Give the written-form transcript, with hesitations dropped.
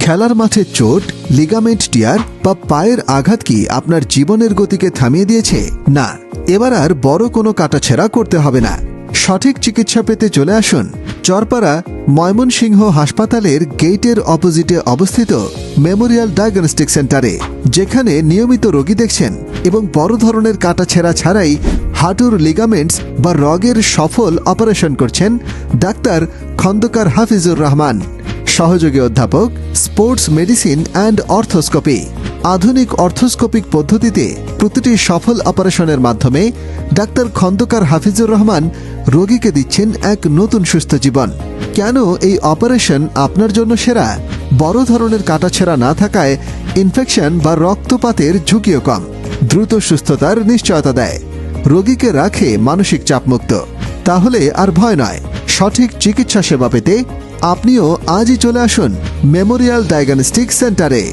খেলার মাঠে চোট, লিগামেন্ট টিয়ার বা পায়ের আঘাত কি আপনার জীবনের গতিকে থামিয়ে দিয়েছে? না, এবার আর বড় কোনো কাটাছেঁড়া করতে হবে না। সঠিক চিকিৎসা পেতে চলে আসুন চরপাড়া ময়মনসিংহ হাসপাতালের গেটের অপোজিটে অবস্থিত মেমোরিয়াল ডায়াগনস্টিক সেন্টারে, যেখানে নিয়মিত রোগী দেখছেন এবং বড় ধরনের কাটাছেঁড়া ছাড়াই হাঁটুর লিগামেন্টস বা রগের সফল অপারেশন করছেন ডাক্তার খন্দকার হাফিজুর রহমান। সহযোগী অধ্যাপক, স্পোর্টস মেডিসিন অ্যান্ড অর্থোস্কোপি। আধুনিক অর্থোস্কোপিক পদ্ধতিতে প্রতিটি সফল অপারেশনের মাধ্যমে ডাক্তার খন্দকার হাফিজুর রহমান রোগীকে দিচ্ছেন এক নতুন সুস্থ জীবন। কেন এই অপারেশন আপনার জন্য সেরা? বড় ধরনের কাটাছেঁড়া না থাকায় ইনফেকশন বা রক্তপাতের ঝুঁকিও কম, দ্রুত সুস্থতার নিশ্চয়তা দেয়, রোগীকে রাখে মানসিক চাপমুক্ত। তাহলে আর ভয় নয়, সঠিক চিকিৎসা সেবা পেতে আপনিও আজই চলে আসুন মেমোরিয়াল ডায়াগনস্টিক সেন্টারে।